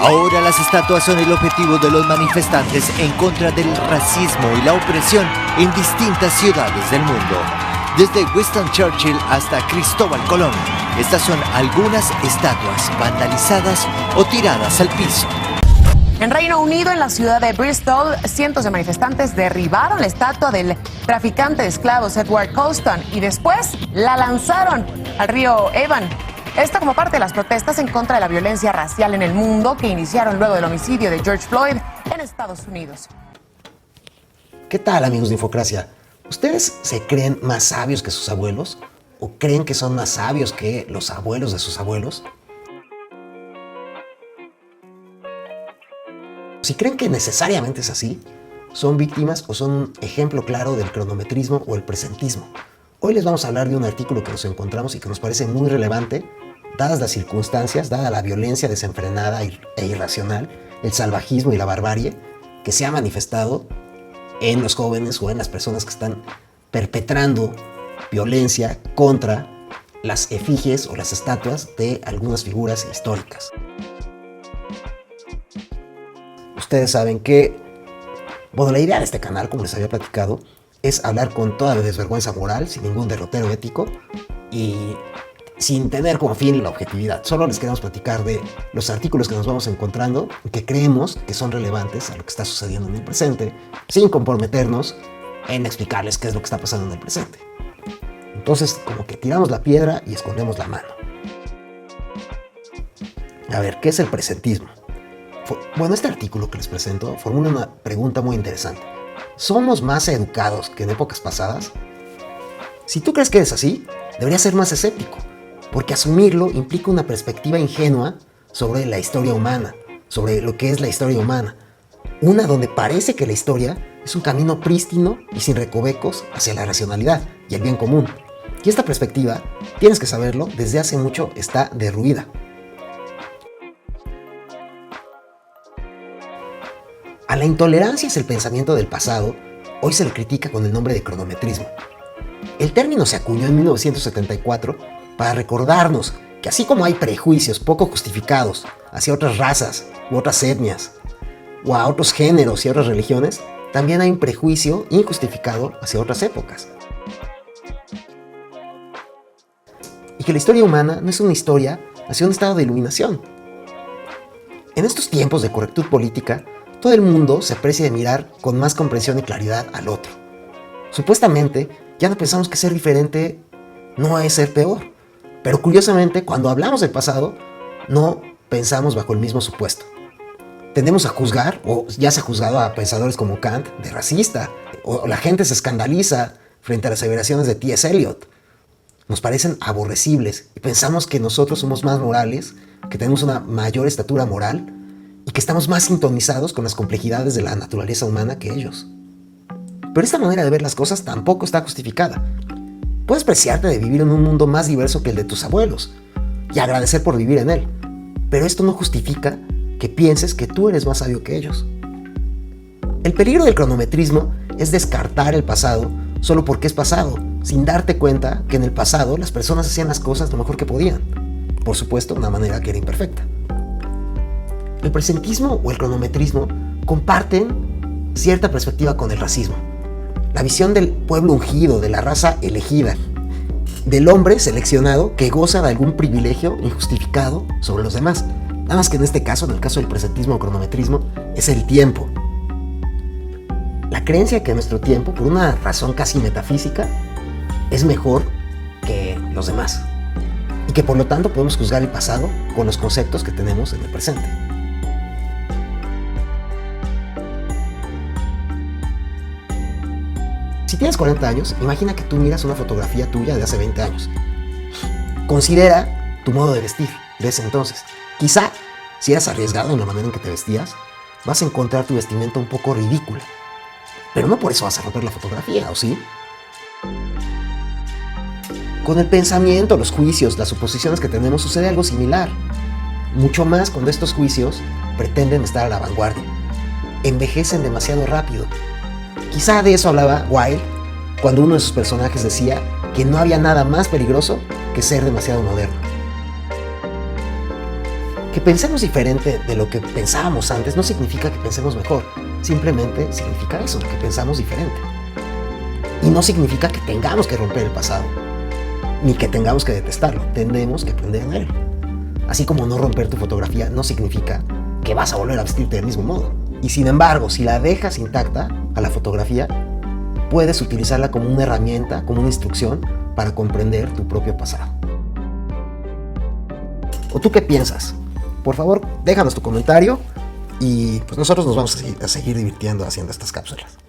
Ahora las estatuas son el objetivo de los manifestantes en contra del racismo y la opresión en distintas ciudades del mundo. Desde Winston Churchill hasta Cristóbal Colón, estas son algunas estatuas vandalizadas o tiradas al piso. En Reino Unido, en la ciudad de Bristol, cientos de manifestantes derribaron la estatua del traficante de esclavos Edward Colston y después la lanzaron al río Avon. Esto como parte de las protestas en contra de la violencia racial en el mundo que iniciaron luego del homicidio de George Floyd en Estados Unidos. ¿Qué tal, amigos de Infocracia? ¿Ustedes se creen más sabios que sus abuelos? ¿O creen que son más sabios que los abuelos de sus abuelos? Si creen que necesariamente es así, son víctimas o son un ejemplo claro del cronometrismo o el presentismo. Hoy les vamos a hablar de un artículo que nos encontramos y que nos parece muy relevante, dadas las circunstancias, dada la violencia desenfrenada e irracional, el salvajismo y la barbarie que se ha manifestado en los jóvenes o en las personas que están perpetrando violencia contra las efigies o las estatuas de algunas figuras históricas. Ustedes saben que, la idea de este canal, como les había platicado, es hablar con toda la desvergüenza moral, sin ningún derrotero ético y sin tener como fin la objetividad. Solo les queremos platicar de los artículos que nos vamos encontrando y que creemos que son relevantes a lo que está sucediendo en el presente, sin comprometernos en explicarles qué es lo que está pasando en el presente. Entonces, como que tiramos la piedra y escondemos la mano. A ver, ¿qué es el presentismo? Bueno, este artículo que les presento formula una pregunta muy interesante. ¿Somos más educados que en épocas pasadas? Si tú crees que es así, deberías ser más escéptico, porque asumirlo implica una perspectiva ingenua sobre la historia humana, sobre lo que es la historia humana. Una donde parece que la historia es un camino prístino y sin recovecos hacia la racionalidad y el bien común. Y esta perspectiva, tienes que saberlo, desde hace mucho está derruida. A la intolerancia hacia el pensamiento del pasado, hoy se le critica con el nombre de cronometrismo. El término se acuñó en 1974 para recordarnos que así como hay prejuicios poco justificados hacia otras razas u otras etnias, o a otros géneros y otras religiones, también hay un prejuicio injustificado hacia otras épocas. Y que la historia humana no es una historia hacia un estado de iluminación. En estos tiempos de correctud política, todo el mundo se aprecia de mirar con más comprensión y claridad al otro. Supuestamente, ya no pensamos que ser diferente no es ser peor. Pero curiosamente, cuando hablamos del pasado, no pensamos bajo el mismo supuesto. Tendemos a juzgar, o ya se ha juzgado a pensadores como Kant de racista, o la gente se escandaliza frente a las aseveraciones de T.S. Eliot. Nos parecen aborrecibles y pensamos que nosotros somos más morales, que tenemos una mayor estatura moral, y que estamos más sintonizados con las complejidades de la naturaleza humana que ellos. Pero esta manera de ver las cosas tampoco está justificada. Puedes preciarte de vivir en un mundo más diverso que el de tus abuelos y agradecer por vivir en él, pero esto no justifica que pienses que tú eres más sabio que ellos. El peligro del cronometrismo es descartar el pasado solo porque es pasado, sin darte cuenta que en el pasado las personas hacían las cosas lo mejor que podían. Por supuesto, de una manera que era imperfecta. El presentismo o el cronometrismo comparten cierta perspectiva con el racismo. La visión del pueblo ungido, de la raza elegida, del hombre seleccionado que goza de algún privilegio injustificado sobre los demás. Nada más que en este caso, en el caso del presentismo o cronometrismo, es el tiempo. La creencia que nuestro tiempo, por una razón casi metafísica, es mejor que los demás. Y que por lo tanto podemos juzgar el pasado con los conceptos que tenemos en el presente. Si tienes 40 años, imagina que tú miras una fotografía tuya de hace 20 años. Considera tu modo de vestir de ese entonces. Quizá, si eras arriesgado en la manera en que te vestías, vas a encontrar tu vestimenta un poco ridícula. Pero no por eso vas a romper la fotografía, ¿o sí? Con el pensamiento, los juicios, las suposiciones que tenemos sucede algo similar. Mucho más cuando estos juicios pretenden estar a la vanguardia. Envejecen demasiado rápido. Quizá de eso hablaba Wilde cuando uno de sus personajes decía que no había nada más peligroso que ser demasiado moderno. Que pensemos diferente de lo que pensábamos antes no significa que pensemos mejor, simplemente significa eso, que pensamos diferente. Y no significa que tengamos que romper el pasado, ni que tengamos que detestarlo, tenemos que aprender de él. Así como no romper tu fotografía no significa que vas a volver a vestirte del mismo modo. Y sin embargo, si la dejas intacta a la fotografía, puedes utilizarla como una herramienta, como una instrucción para comprender tu propio pasado. ¿O tú qué piensas? Por favor, déjanos tu comentario y pues nosotros nos vamos a seguir divirtiendo haciendo estas cápsulas.